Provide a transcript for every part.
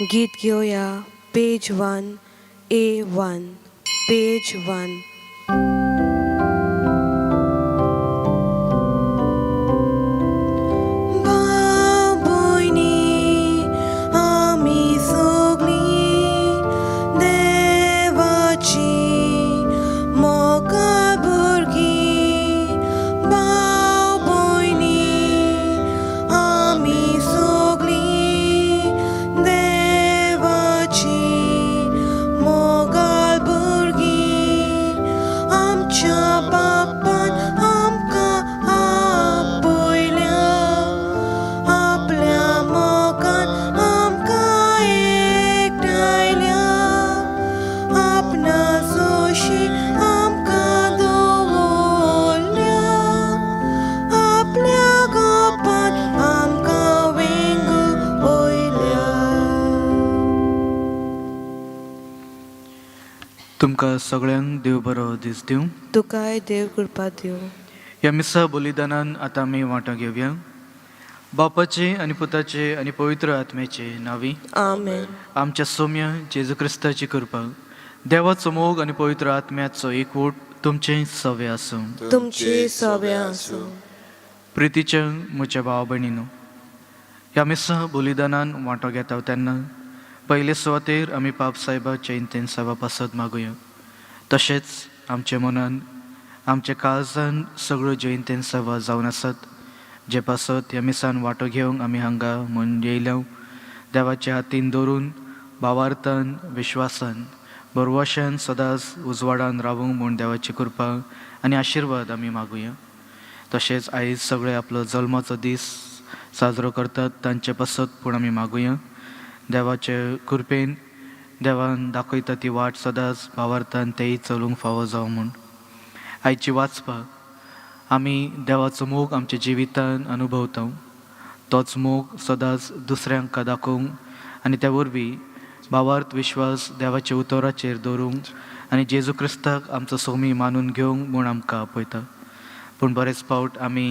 गीत घेऊया page 1 A1 page 1. तुमकां सगळ्यांक देव बरो दीस दिवं. तुकाय देव कृपा दिवं. ह्या मिसा बलिदानान आतां आमी वांटो घेवया. बापाचे आनी पुताचे आनी पवित्र आत्म्याचे नांवी. आमेन. आमच्या सौम्य जेजू क्रिस्ताची कृपा, देवाचो मोग आनी पवित्र आत्म्याचो एकवट तुमचे सवे आसूं. तुमची सवे आसूं. प्रितीच्या म्हज्या भाव भयणीनो, ह्या मिसा बलिदानान वांटो घेता तेन्ना पयले सुवातेर आमी पाप साहेबाच्या इंतेन सेवा पासत मागुया. तशेंच आमच्या मनान आमच्या काळजान सगळ्यो जयंतेन सेवा जावन आसात, जे पासत ह्या मिसान वांटो घेवंक आमी हांगा म्हूण येयल्या. देवाच्या हातीन दवरून भावार्थान विश्वासान बरवाशान सदांच उजवाडान रावूंक म्हूण देवाची कृपा आनी आशिर्वाद आमी मागुया. तशेंच आयज सगळे आपलो जल्माचो दीस साजरो करतात तांचे पासत पूण आमी मागुया. देवाचे कृपेन देवान दाखयता ती वाट सदांच भावार्थान तेय चलूंक फावो जावं म्हूण. आयची वाचपाक आमी देवाचो मोग आमच्या जिवितान अनुभवता. तोच मोग सदांच दुसऱ्यांक दाखोवंक आनी त्या वरवीं भावार्थ विश्वास देवाच्या उतोराचेर दवरूंक आनी जेजू क्रिस्ताक आमचो सोमी मानून घेवंक म्हूण आमकां आपयता. पूण बरेच फावट आमी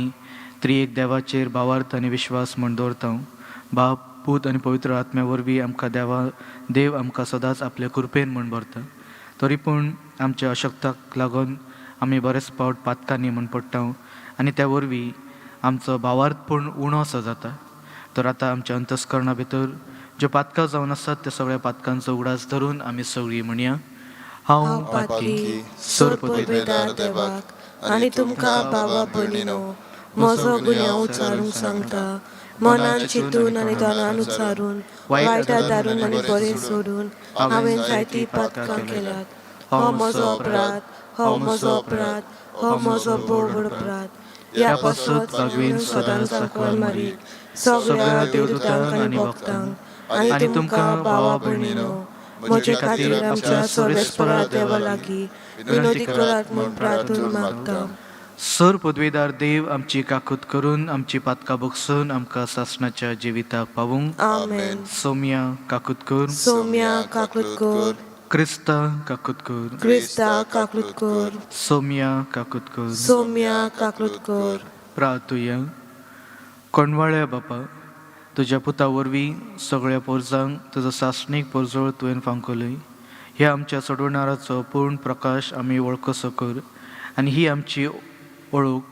त्रिएक देवाचेर भावार्थ आनी विश्वास म्हूण दवरता. बाप, पूत आनी पवित्र आत्म्या वरवीं आमकां देव आमकां सदांच आपल्या कृपेन म्हूण भरता. तरी पूण आमच्या अशक्ताक लागून आमी बरेच फावट पातकांनी म्हूण पडटा आनी त्या वरवीं आमचो भावार्थ पूण उणोसो जाता. तर आतां आमच्या अंतस्करणा भितर ज्यो पातकां जावन आसात त्या सगळ्या पातकांचो उगडास धरून आमी सगळीं म्हणया. हांव पातकी सोर पदवेदार देवाक आनी तुमकां भावा भयणीनो म्हजो गुन्यांव उच्चारूंक सांगता. मनान चिंतून आनी तोंडान उच्चारून वायटा दारून आनी बरें सोडून हांवें जायतीं पातकां केल्यात. हो म्हजो अपराध, हो म्हजो अपराध, हो म्हजो भोव व्हड अपराध. ह्या पासत हांवें सदांच जांकवार मारीक सगळ्या देवदूतांक आनी भक्तांक आनी तुमकां भावा भयणीनो म्हजे खातीर आमच्या सर्वेस्परा देवा लागीं विनोदी करात म्हूण प्रार्थून मागता. सर पदवेदार देव आमची काकूत करून आमची पातकां भोगसून आमकां सासणाच्या जिविताक पावूंक. आमेन. सौम्या काकूत कर. सौम्या काकूत कर. क्रिस्ता काकूत कर. क्रिस्ता काकूत कर. सौम्या काकूत कर. सौम्या काकूत कर. प्रार्थुया. कोणवाळ्या बापा, तुज्या पुता वरवीं सगळ्या पोरजांक तुजो सासणीक पोरजोळ तुवें फांकलय. हे आमच्या सोडवणाराचो पूर्ण प्रकाश आमी वळखसो कर आनी ही आमची वळूक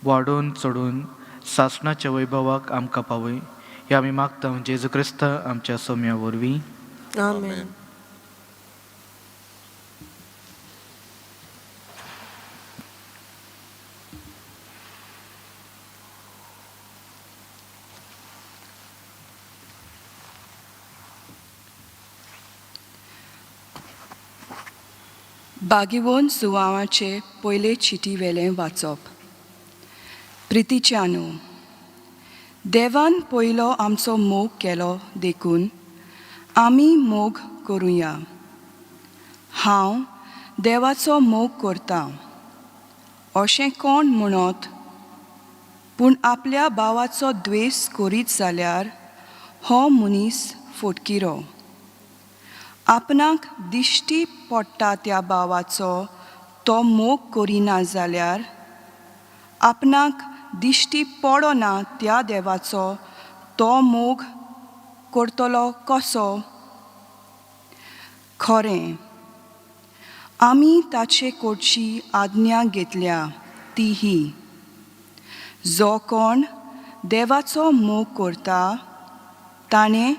वाडोवन चडून सासणाच्या वैभवाक आमकां पावय. हे आमी मागता जेजू क्रिस्ता आमच्या सौम्या वरवीं. आमेन. बागिवोन सुवाळाचे पयले चिटी वेलें वाचप. प्रितीच्यानो, देवान पयलो आमचो मोग केलो देखून आमी मोग करुया. हांव देवाचो मोग करतां अशें कोण म्हणत, पूण आपल्या भावाचो द्वेस करीत जाल्यार हो मनीस फोटकिरो. आपणाक दिश्टी पडटा त्या भावाचो तो मोग करिना जाल्यार आपणाक दिश्टी पडना त्या देवाचो तो मोग करतलो कसो? खरें, आमी ताचे कडची आज्ञा घेतल्या ती ही: जो कोण देवाचो मोग करता ताणें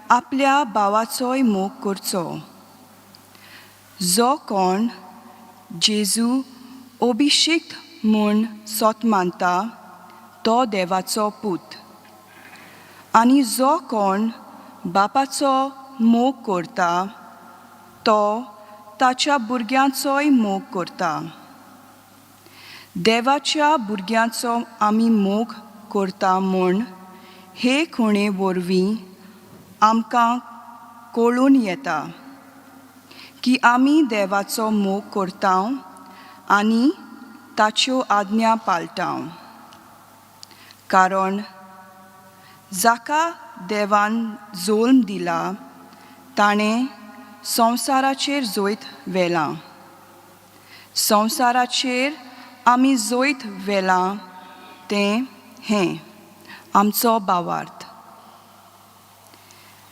आपल्या भावाचोय मोग करचो. जो कोण जेजू अभिषेक्त म्हूण सोत मानता तो देवाचो पूत. आनी जो कोण बापाचो मोग करता तो ताच्या भुरग्यांचोय मोग करता. देवाच्या भुरग्यांचो आमी मोग करता म्हूण हे खुणे वरवीं आमकां कळून येता की आमी देवाचो मोग करतांव आनी ताच्यो आज्ञा पाळटांव. कारण जाका देवान जल्म दिला ताणें संवसाराचेर जैत व्हेलां. संवसाराचेर आमी जैत व्हेलां तें हें आमचो भावार्थ.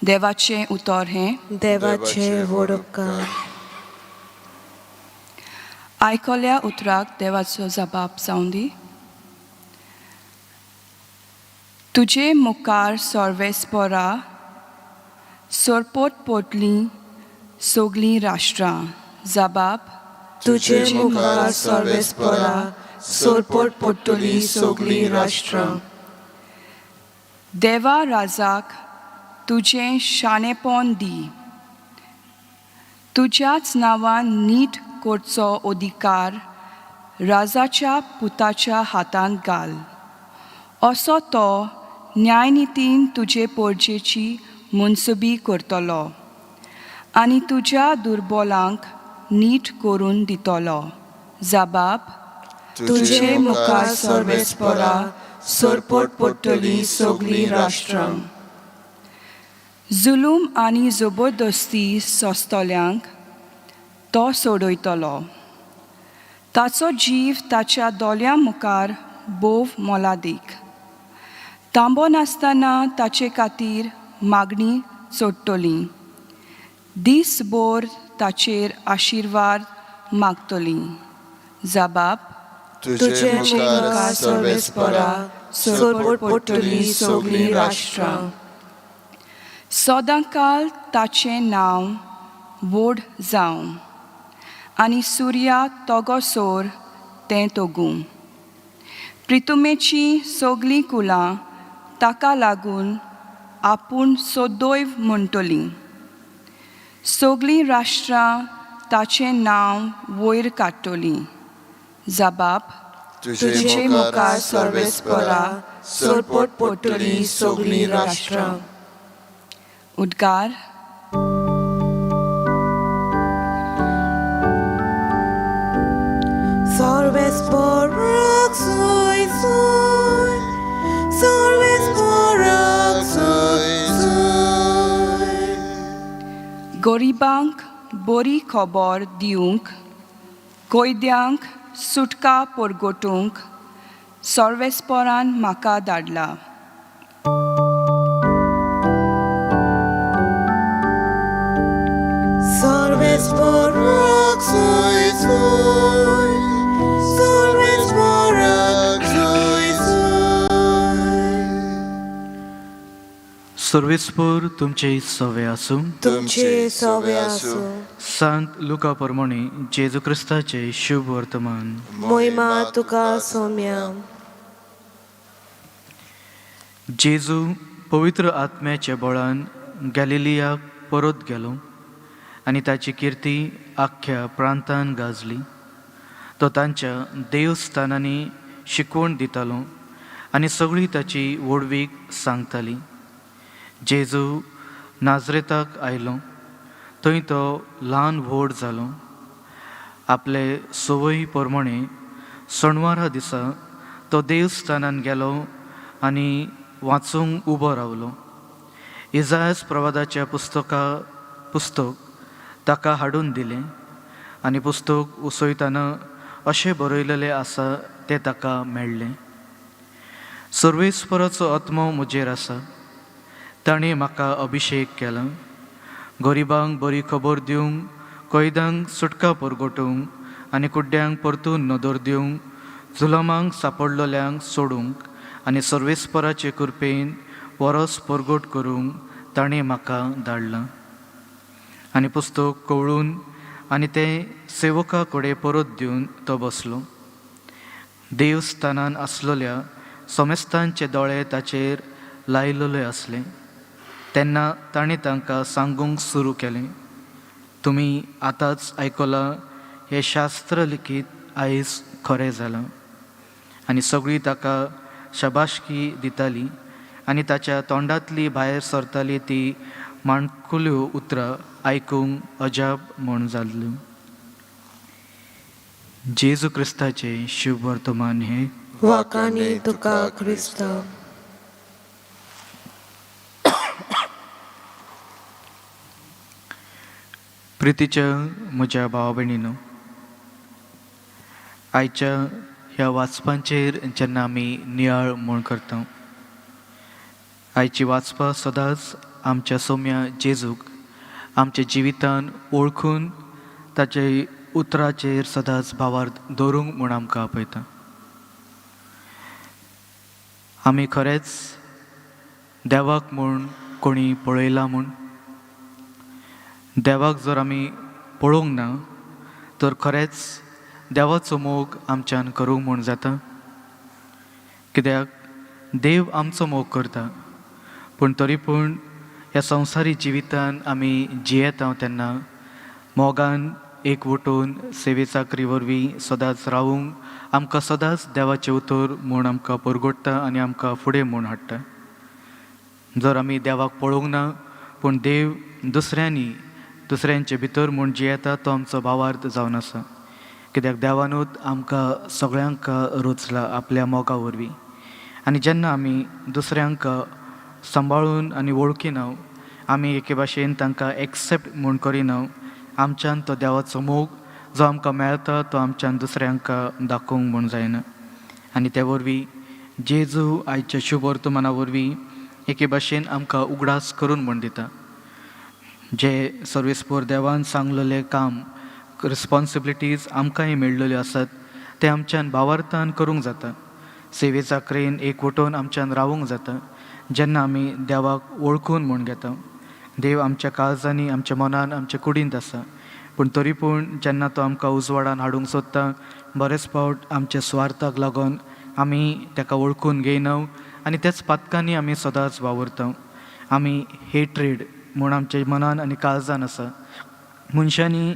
देवाचें उतर हें: देवाचे व्हड उपकार. आयकल्या उतराक देवाचो जबाब जावं दी. तुजे मुखार सर्वेस्परां सोरपोत पोटलीं सगलीं राष्ट्रां. जबाब: तुजे मुखार सर्वेस्परां सोरपोट पडटलीं सगलीं राष्ट्रां. देवा राजाक तुजें शाणेपण दी. तुज्याच नांवान नीट करचो अधिकार राजाच्या पुताच्या हातांत घाल. असो तो न्यायनितीन तुजे परजेची मुनसुबी करतलो आनी तुज्या दुर्बलांक नीट करून दितलो. जबाब: तुजे मुखार सर्वेस्परां सोरपोट पडटलीं सगलीं राष्ट्रां. जुलूम आनी जबरदस्ती सोंसतल्यांक तो सोडयतलो. ताचो जीव ताच्या दोळ्यां मुखार बोव मोलादीक. तांबो नासतना ताचे खातीर मागणी चडटली. दीसभर ताचेर आशिर्वाद मागतलीं. जबाब: तुजे मुखार सर्वेस्परां सोरपोट पडटलीं सगलीं राष्ट्रां. सदांकाल ताचें नांव व्हड जावं आनी सुर्या तोगोसोर तें तोगूं. प्रितुमेची सगलीं कुलां ताका लागून आपूण सदैव म्हणटलीं. सगलीं राष्ट्रां ताचें नांव वयर काडटलीं. जबाब: तुजे मुखार सर्वेस्परां सोरपोट पडटलीं सगलीं राष्ट्रां. उद्गार. सर्वेस्पराक सोय सोय, सर्वेस्पराक सोय सोय. गरिबांक बरी खबर दिवंक, कैद्यांक सुटका परगटूंक सर्वेस्परान म्हाका धाडला. सर्वेस्पराक सोय सोय, सर्वेस्पराक सोय सोय. सर्वेस्पर तुमचे सवे आसूं. तुमचे सवे आसूं. सांत लुका प्रमाणे जेजू क्रिस्ताचे शुभ वर्तमान. महिमा तुका सौम्या. जेजू पवित्र आत्म्याच्या बळान गॅलिलियाक परत गेलो आनी ताची किर्ती आख्ख्या प्रांतान गाजली. तो तांच्या देवस्थानांनी शिकवण दितालो आनी सगळीं ताची वडवीक सांगतालीं. जेजू नाजरेताक आयलो. थंय तो ल्हान व्हड जालो. आपले सवयी प्रमाणे सणवारा दिसा तो देवस्थानान गेलो आनी वाचूंक उबो रावलो. इजायास प्रवादाच्या पुस्तक ताका हाडून दिलें आनी पुस्तक उसयतना अशें बरयलेलें आसा तें ताका मेळ्ळें. सर्वेस्पराचो आत्मो म्हजेर आसा, ताणें म्हाका अभिशेक केला. गरिबांक बरी खबर दिवंक, कैद्यांक सुटका परगटूंक आनी कुड्ड्यांक परतून नदर दिवंक, जुलमांक सांपडलेल्यांक सोडूंक आनी सर्वेस्पराचे कृपेन वरस परगट करूंक ताणें म्हाका धाडलां. आनी पुस्तक कवळून आनी तें सेवका कडेन परत दिवन तो बसलो. देवस्थानान आसलेल्या सोमेस्तांचे दोळे ताचेर लायिल्ले आसले. तेन्ना ताणें तांकां सांगूंक सुरू केलें, तुमी आतांच आयकलां हें शास्त्र लिखीत आयज खरें जालां. आनी सगळीं ताका शबाशकी दितालीं आनी ताच्या तोंडांतली भायर सरताली ती माणकुल्यो उतरां आयकूंक अजाप म्हूण जाल्ल्यो. जेजू क्रिस्ताचे शुभ वर्तमान हे. वाकानी तुका क्रिस्त. प्रितीच्या म्हज्या भावा भयणीनो, आयच्या ह्या वाचपांचेर जेन्ना आमी नियाळ म्हूण करता, आयची वाचपां सदांच आमच्या सौम्या जेजूक आमच्या जिवितान ओळखून ताचे उतराचेर सदांच भावार्थ दवरूंक म्हूण आमकां आपयता. आमी खरेंच देवाक म्हूण कोणी पळयला म्हूण? देवाक जर आमी पळोवंक ना तर खरेंच देवाचो मोग आमच्यान करूंक म्हूण जाता. कित्याक देव आमचो मोग करता, पूण तरी पूण ह्या संवसारी जिवितान आमी जियेता तेन्ना मोगान एकवटून सेवे चाकरी वरवीं सदांच रावूंक आमकां सदांच देवाचें उतर म्हूण आमकां परगटता आनी आमकां फुडें म्हूण हाडटा. जर आमी देवाक पळोवंक ना पूण देव दुसऱ्यांचे भितर म्हूण जियेता तो आमचो भावार्थ जावन आसा. कित्याक देवानूच आमकां सगळ्यांक रुचला आपल्या मोगा वरवीं. आनी जेन्ना आमी दुसऱ्यांक सांबाळून आनी वळखिना, आमी एके भाशेन तांकां एक्सेप्ट म्हूण करिना, आमच्यान तो देवाचो मोग जो आमकां मेळटा तो आमच्यान दुसऱ्यांक दाखोवंक म्हूण जायना. आनी ते वरवीं जेजू आयच्या शुभ वर्तमाना वरवीं एके भाशेन आमकां उगडास करून म्हूण दिता. जे सर्वेस्पर देवान सांगलेलें काम, रिस्पॉन्सिबिलिटीज आमकांय मेळिल्ल्यो आसात ते आमच्यान भावार्थान करूंक जाता. सेवे चाकरेन एकवटून आमच्यान रावूंक जाता जेन्ना आमी देवाक वळखून म्हूण घेता. देव आमच्या काळजांनी, आमच्या मनान, आमच्या कुडींत आसा, पूण तरी पूण जेन्ना तो आमकां उजवाडान हाडूंक सोदता, बरेच फावट आमच्या स्वार्थाक लागून आमी ताका वळखून घेयना आनी त्याच पातकांनी आमी सदांच वावरता. आमी हेट्रेड म्हूण आमच्या मनान आनी काळजान आसा. मनशांनी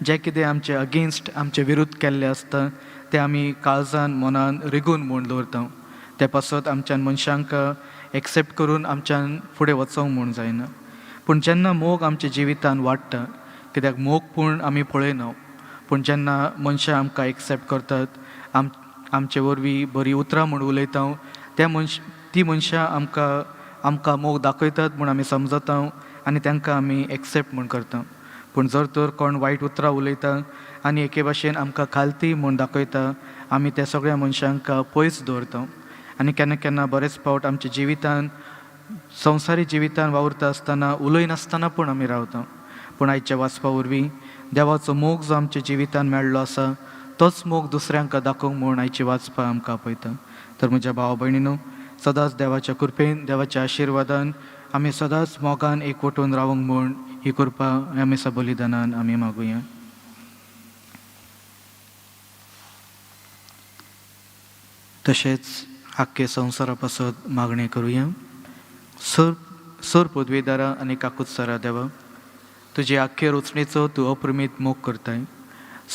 जें कितें आमचे अगेन्स्ट, आमचे विरुद्ध केल्लें आसता तें आमी काळजान मनान रिगून म्हूण दवरता. ते पासत आमच्यान मनशांक एक्सेप्ट करून आमच्यान फुडें वचोंक म्हूण जायना. पूण जेन्ना मोग आमच्या जिवितान वाडटा, कित्याक मोग पूण आमी पळयना, पूण जेन्ना मनशां आमकां एक्सेप्ट करतात, आमचे वरवीं बरीं उतरां म्हूण उलयता, ती मनशां आमकां मोग दाखयतात म्हूण आमी समजता आनी तांकां आमी एक्सेप्ट म्हूण करता. पूण जर तर कोण वायट उतरां उलयता आनी एके भाशेन आमकां खालती म्हूण दाखयता, आमी त्या सगळ्या मनशांक पयस दवरता. आनी केन्ना केन्ना बरेच फावट आमच्या जिवितान, संवसारी जिवितान वावरता आसतना उलयनासतना पूण आमी रावता. पूण आयच्या वाचपा वरवीं देवाचो मोग जो आमच्या जिवितान मेळ्ळो आसा तोच मोग दुसऱ्यांक दाखोवंक म्हूण आयची वाचपां आमकां आपयता. तर म्हज्या भावा भयणीनो, सदांच देवाच्या कृपेन, देवाच्या आशिर्वादान आमी सदांच मोगान एकवटून रावंक म्हूण ही कृपा ह्या मिसा बलिदानान आमी मागुया. तशेंच आख्खे संवसारा पासत मागणें करुया. सर पदवीदारा आनी काकुत्सारा देवा, तुजे आख्खे रचणेचो तूं अप्रमीत मोग करताय.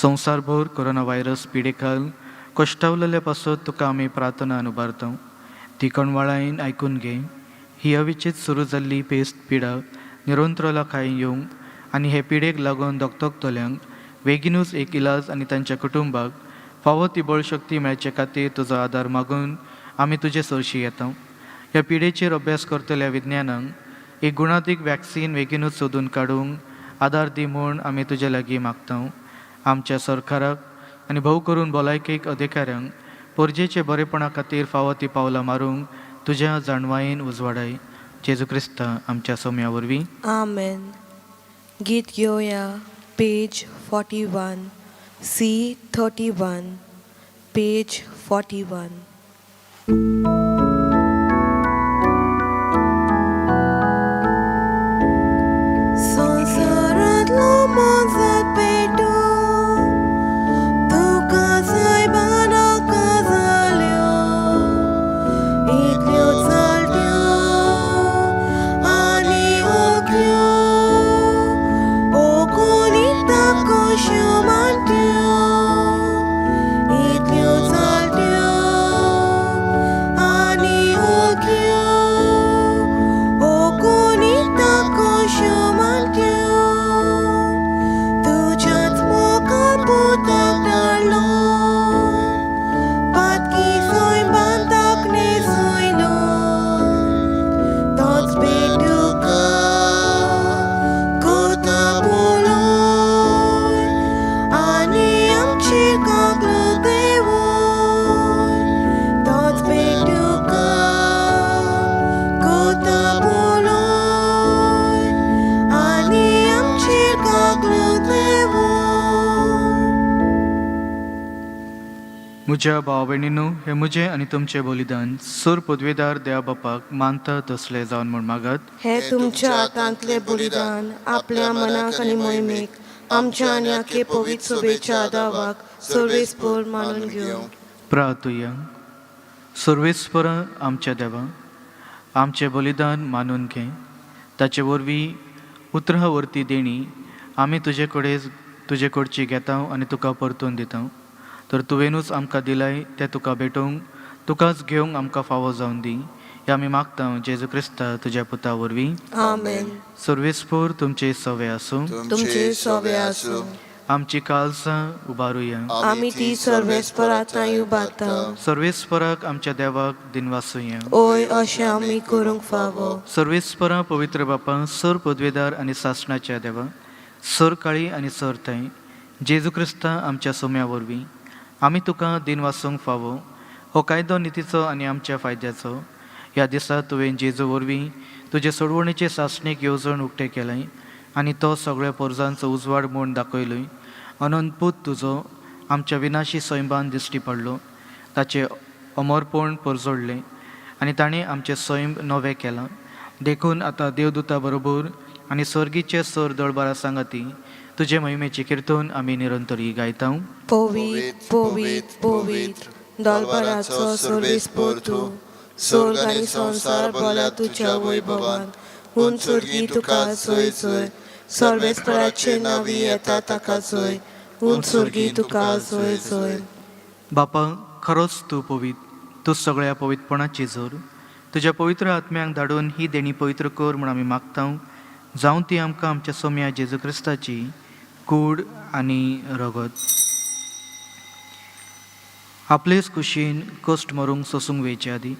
संवसारभर कोरोना व्हायरस पिडेखाल कश्टावलेल्या पासत तुका आमी प्रार्थना उबारता. ती कणवाळायेन आयकून घे. ही अविचित सुरू जाल्ली पेस्त पिडा निरंतरला खाय येवंक आनी हे पिडेक लागून दोगतोगतल्यांक बेगीनूच एक इलाज आनी तांच्या कुटुंबाक फावो ती बळशक्ती मेळचे खातीर तुजो आदार मागून आमी तुजे सरशी येता. ह्या पिडेचेर अभ्यास करतल्या विज्ञानांक एक गुणादीक वॅक्सीन बेगीनूच सोदून काडूंक आदार दी म्हूण आमी तुजे लागीं मागता. आमच्या सरकाराक आनी भोव करून भलायकेक अधिकाऱ्यांक परजेचे बरेपणा खातीर फावो ती पावलां मारूंक तुज्या जाणवायेन उजवाडाय. जेजू क्रिस्ता आमच्या सोम्या वरवीं आमेन. गीत घेवया पेज 41 C31 पेज 41. संसारांतलो मोजात पेटून तुका सायबानाका जाल्यो इतल्यो चालत्यो आनी ओग्यो ओ कोणी ताकोश्यो मांट्यो इतल्यो चालत्यो आनी ओग्यो ओ कोणी ताकोश्यो मांट्यो तुज्याच मोगान पुताक धाडलो पातकी सोयबांताक न्हेसयलो तोच पेटुका कोता बोलोय आनी आमची कागलो देवोय तोच पेटुका कोता बोलोय आनी आमची कागलो देवोय. म्हज्या भाव भयणीनो, हे म्हजें आनी तुमचें बलिदान सूर पदवेदार देवा बापाक मानता तसलें जावन म्हूण मागत. हे तुमच्या हातांतले बलिदान आपल्या मनाक आनी मोहिमेक आमच्या आनी आखे पवित्र सभेच्या आदावाक सर्वेस्पर मानून घेवं. प्रार्थुया. सर्वेस्पर आमच्या देवा, आमचें बलिदान मानून घे. ताचे वरवीं उतरावर्ती देणी आमी तुजे कडची घेता आनी तुका परतून दिता. तर तुवेनूच आमकां दिलाय तें तुका भेटोवंक तुकाच घेवंक आमकां फावो जावन दी. हें आमी मागता जेजू क्रिस्ता तुज्या पुता वरवीं. आमेन. सर्वेस्पर तुमचे सवे आसूं. तुमचे सवे आसूं. आमची काळजां उबारुया. आमी ती सर्वेस्पर आतां उबारता. सर्वेस्पराक आमच्या देवाक दिनवासुया. ओय अशें आमी करूंक फावो. सर्वेस्परा पवित्र बापा, सर पदवेदार आनी सासणाच्या देवा, सर काळी आनी सर थंय जेजू क्रिस्ता आमच्या सोम्या वरवीं आमी तुका दिन वासूंक फावो. हो कायदो नितीचो आनी आमच्या फायद्याचो. ह्या दिसा तुवें जेजू वरवीं तुजे सोडवणेचे सासणेक येवजण उक्तें केलें आनी तो सगळ्या पोरजांचो उजवाड म्हूण दाखयलोय. अनंतपूत तुजो आमच्या विनाशी सैमांत दिश्टी पडलो. ताचें अमरपण परजोडलें आनी ताणें आमचें सैम नवें केलां. देखून आतां देवदूता बरोबर आनी सर्गीचे सर दळबारा सांगाती तुजे महिमेची किर्तन आमी निरंतरी गायता. पवित्र पवित्र पवित्र दळबराचो सर्वेस्पर तूं. स्वर्ग आनी संसार भला तुज्या वैभवान. उंच सर्गी तुका चोय चोय. सर्वेस्पराचे नावी येता ताका चोय. उंच सर्गी तुका चोय चोय. बापा, खरोच तूं पवित्र. तूं सगळ्या पवित्रपणाची जोर. तुज्या पवित्र आत्म्यांक धाडून ही देणी पवित्र कर म्हूण आमी मागता. जावं ती आमकां आमच्या सोम्या जेजू क्रिस्ताची कूड आनी रगत. आपलेच कुशीन कश्ट मरूंक सोसूंक वेचे आदी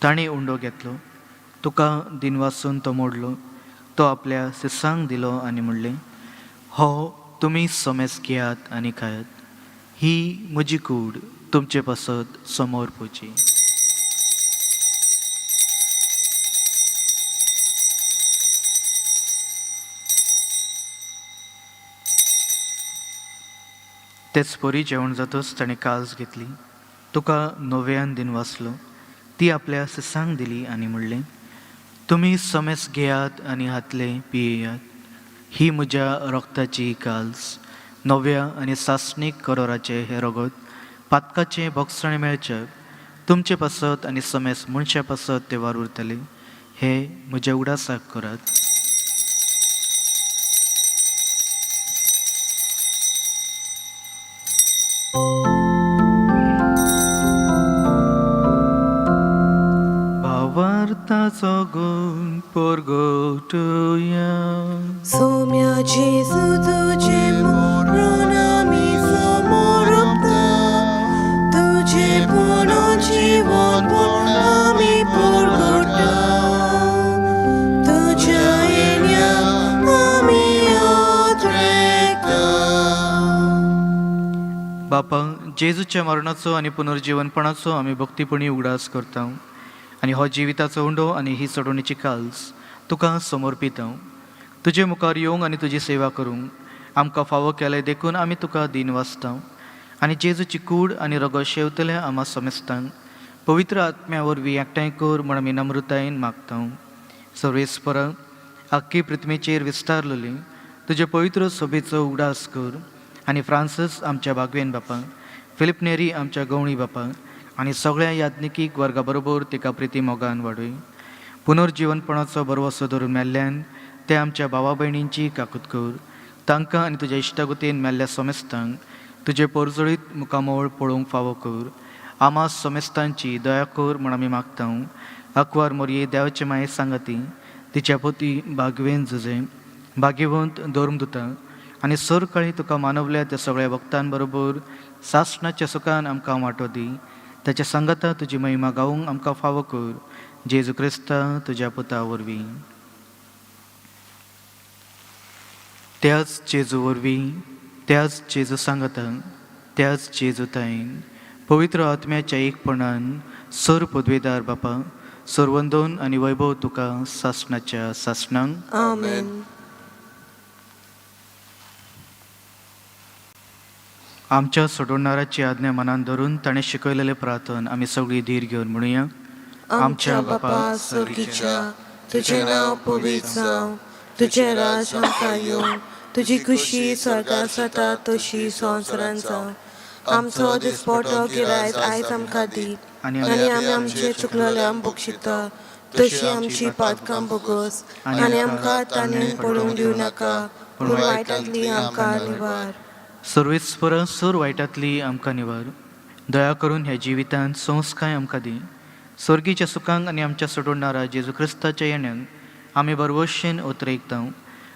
ताणें उंडो घेतलो. तुका दिन वासून तो मोडलो. तो आपल्या सिसांक दिलो आनी म्हणलें, हो तुमी सोमेस घेयात आनी खायात. ही म्हजी कूड तुमचे पासत समोर पोची. तेच परी जेवण जातच ताणें काल्स घेतली. तुका नव्यान दिन वाचलो. ती आपल्या सिसांक दिली आनी म्हणलें, तुमी समेस घेयात आनी हातले पियेयात. ही म्हज्या रक्ताची काल्स, नव्या आनी सासणीक करोराचे हे रगत पातकाचे भोगसणे मेळचे तुमचे पासत आनी समेस मनशा पासत ते वार उरतले. हे म्हज्या उडासाक करात. भावार्थाचो गुण परगटुया. सोम्या जेजू तुजे मरण आमी समोर रपता. तुजे पुनः जीवन आमी परगटा. तुज्या येण्याक आमी येता. बापा, जेजूच्या मरणाचो आनी पुनर्जीवनपणाचो आमी भक्तीपणी उगडास करता आनी हो जिविताचो उंडो आनी ही सोडवणेची काल्स तुका समर्पीत हांव. तुजे मुखार येवंक आनी तुजी सेवा करूंक आमकां फावो केले देखून आमी तुका दिन वाचता. आनी जेजूची कूड आनी रगत शेवतले आमा समेस्तांक पवित्र आत्म्या वरवीं एकठांय कर म्हण आमी नम्रतायेन मागता. सर्वेस्परा, आख्खी पृथ्वीचेर विस्तारलेली तुजे पवित्र सभेचो उडास कर आनी फ्रांसीस आमच्या भागवेन बापा, फिलिप नेरी आमच्या गवळी बापा आनी सगळ्या याज्ञिकीक वर्गा बरोबर तिका प्रिती मोगान वाडय. पुनर्जीवनपणाचो बरवसो धरून मेल्ल्यान ते आमच्या भावा भयणींची काकूत कर. तांकां आनी तुज्या इश्टागतीन मेल्ल्या समेस्तांक तुजे परजळीत मुखामोळ पळोवंक फावो कर. आमा समेस्तांची दया कर म्हण आमी मागता. आंकवार मोरये देवाचे माये सांगाती, तिच्या पती भागवेन झुजे, भाग्यवंत धर्मदुता आनी सर काळी तुका मानवल्या त्या सगळ्या भक्तां बरोबर सासणाच्या सुखान आमकां वांटो दी. ताच्या सांगाता तुजी महिमा गावूंक आमकां फावो कर. जेजू क्रिस्ता तुज्या पुता वरवीं. त्याच जेजू वरवीं, त्याच जेजू सांगाता, त्याच जेजू ताईन पवित्र आत्म्याच्या एकपणान सर पदवेदार बापा, सर्वंदोन आनी वैभव तुका सासणाच्या सासणांक. आमेन. आमच्या सोडवणाराची आज्ञा मनान धरून ताणें शिकयलेले प्रार्थन आमी सगळीं धीर घेवन म्हणुया. आमच्या बापा सर्गीच्या, तुझें नांव पवित्र जावं, तुझें राज आमकां येवं, तुजी खुशी स्वर्गांत जाता तशी संवसारांत जावं. आमचो दिसपटो गिरायक आयज आमकां दी आनी आमी आमचे चुकलेल्यांक बक्षिता तशी आमची पातकां बोगोस आनी आमकां ताणें पडूंक दिवं नाका, पूण वायटांतली आमकां निवार. सर्वेस्परा, सर वायटांतली आमकां निवार. दया करून ह्या जिवितांत संस्काय आमकां दी. स्वर्गीच्या सुखांक आनी आमच्या सोडवणारा जेजू क्रिस्ताच्या येण्याक आमी बरवशेन उतरयता.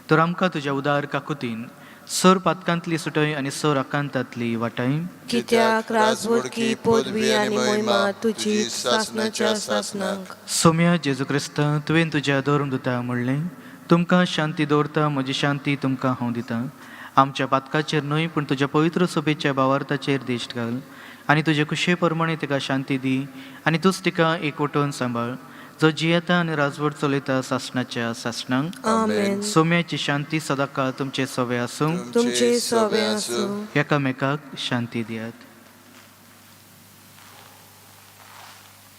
तर आमकां तुज्या उदार काकुतीन सर पातकांतली सुटय आनी सर आकांतांतली वाटाय. कित्याक राजवटकी पदवी आनी महिमा तुजी सासणाच्या सासणांक. सोम्या जेजू क्रिस्ता, तुवें तुज्या धर्मदुता म्हणलें, तुमकां शांती दवरता, म्हजी शांती तुमकां हांव दितां. आमच्या पातकाचेर न्हय पूण तुज्या पवित्र सभेच्या भावार्थाचेर दिश्ट घाल आनी तुजे कुशे प्रमाणे तिका शांती दी आनी तूंच तिका एकवटून सांबाळ, जो जियेता आनी राजवट चलयता सासणाच्या सासणांक. आमेन. सोम्याची शांती सदांकाळ तुमचे सवे आसूं. तुमचे सवे आसूं. एकामेकाक शांती दियात.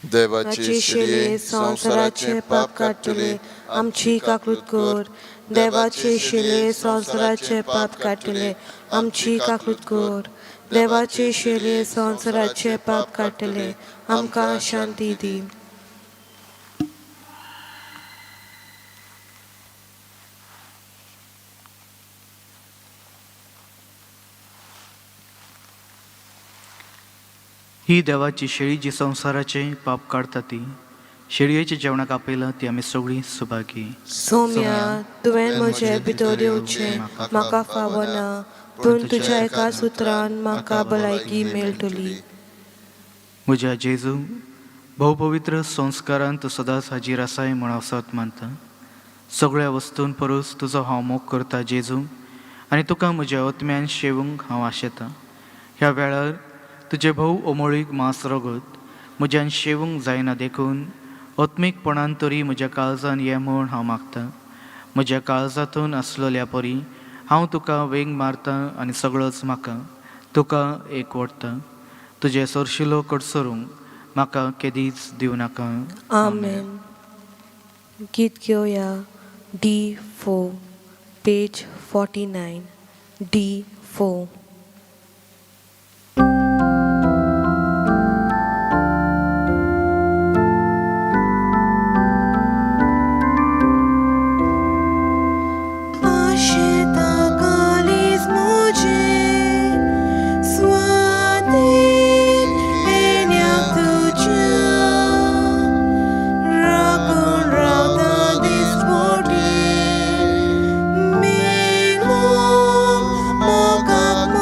देवाचे शेले संवसाराचे पाप काडटले, आमची काकूत कर. देवाचे शेले संवसाराचे पाप काडटले, आमची काकूत कर. देवाचे शेले संवसाराचे पाप काडटले, आमकां शांती दी. ही देवाची शेळी जी संवसाराचे पाप काडटा ती. शेळयेच्या जेवणाक आपयलां ती आमी सगळीं सुभागी. सोम्या, तुवें म्हजे भितर येवचें म्हाका फावो ना, पूण तुज्या एका सुत्रान म्हाका भलायकी मेळटली. म्हज्या जेजू, भोव पवित्र संस्कारांत तूं सदांच हाजीर आसाय म्हण हांव सत मानता. सगळ्या वस्तूंक परस तुजो हांव मोग करता जेजू, आनी तुका म्हज्या आत्म्यान शेवूंक हांव आशेतां. ह्या वेळार तुजे भोव अमोळीक मांस रगत म्हज्यान शेवूंक जायना देखून आत्मीकपणान तरी म्हज्या काळजान ये म्हूण हांव मागतां. म्हज्या काळजांतून आसलेल्या परी हांव तुका वेंग मारतां आनी सगळोच म्हाका तुका एकवटता. तुजे सरशिलो कडसरूंक म्हाका केदीच दिवं नाका. आमेन. गीत घेवया D4, पेज 49. D4. Mogak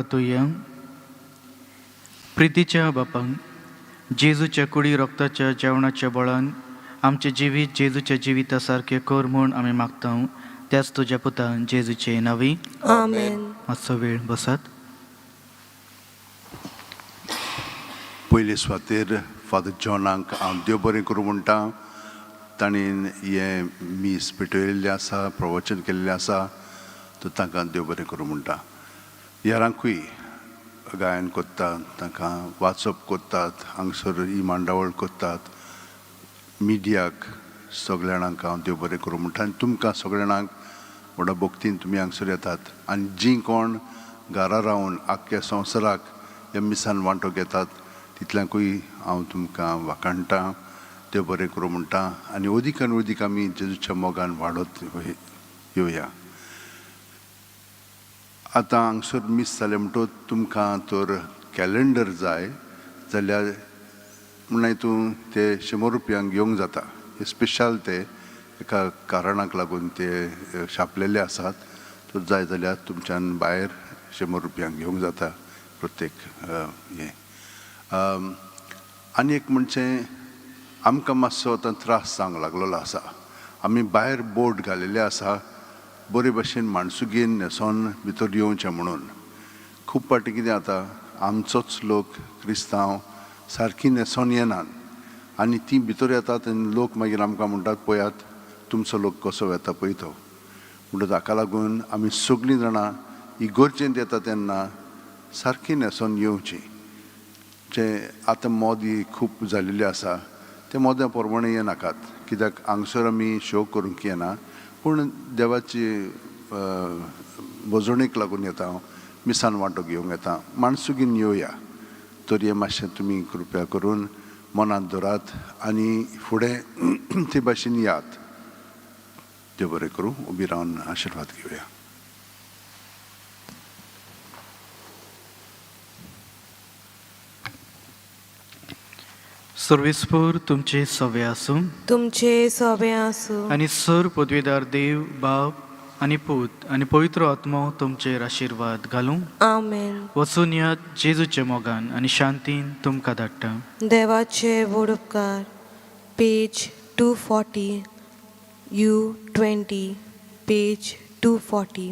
प्रार्थूया. प्रितीच्या बापांक जेजूच्या कुडी रक्ताच्या जेवणाच्या बळान आमचे जिवीत जेजूच्या जिविता सारखे कर म्हूण आमी मागता. त्याच तुज्या पुतान जेजूचे नावी. आमेन. मातसो वेळ बसात. पयले सुवातेर फादर जॉनाक हांव देव बरें करूं म्हणटा. ताणें हें मीस पेटयल्लें आसा, प्रवचन केल्लें आसा, तो तांकां देव बरें करूं म्हणटा. यारांकूय गायन कोत्तात, तांकां वाचप कोत्तात, हांगसर ही मांडावळ कोत्तात, मिडियाक सगळ्या जाणांक हांव देव बरें करूं म्हणटा. आनी तुमकां सगळ्या जाणांक व्हडा भक्तीन तुमी हांगसर येतात. आनी जीं कोण घरा रावन आख्ख्या संवसाराक ह्या मिसान वांटो घेतात तितल्यांकूय हांव तुमकां वाखाणटा, देव बरें करूं म्हणटा. आनी अदीक आनी अदीक आमी जेजूच्या मोगान वाडत येवया. आतां हांगसर मीस जालें म्हणटच तुमकां तर कॅलेंडर जाय जाल्यार म्हणून हितून ते 100 रुपयांक घेवंक जाता. हे स्पेशल ते एका कारणाक लागून ते छापलेले आसात. तो जाय जाल्यार तुमच्यान भायर 100 रुपयांक घेवंक जाता प्रत्येक हें. आनी एक म्हणजे आमकां मातसो आतां त्रास जावंक लागलेलो आसा. आमी भायर बोर्ड घालिल्ले आसा बरे भशेन माणसुगेन न्हेसोन भितर येवचें म्हणून. खूब फावटी कितें जाता आमचोच लोक क्रिस्तांव सारकी न्हेसोन येनात आनी ती भितर येतात आनी लोक मागीर आमकां म्हणटात पळयात तुमचो लोक कसो येता पळय तो. म्हणटच हाका लागून आमी सगळीं जाणां इगर्जेंत येता तेन्ना सारकी न्हेसोन येवची. जे आतां मोद ही खूब जाल्लेली आसा ते मोद्या प्रमाणे येनाकात. कित्याक हांगसर आमी शो करूंक येना पूण देवाची बोजवणेक लागून येता. मिसान वांटो घेवंक येता. माणसुगीन येवया. तर हें मातशें तुमी कृपया करून मनांत दवरात आनी फुडें ते भाशेन यात. देव बरें करूं. उबी रावन आशिर्वाद घेवया. सर्वेस्पर तुमचे सवे आसूं. तुमचे सोबे आसूं. आनी सर पदवीदार देव बाप आनी पूत आनी पवित्र आत्मो तुमचेर आशिर्वाद घालूं. आमेन. वचून यात जेजूच्या मोगान आनी शांतीन तुमकां धाडटा. देवाचे व्हड उपकार. Page 240 U20 page 240.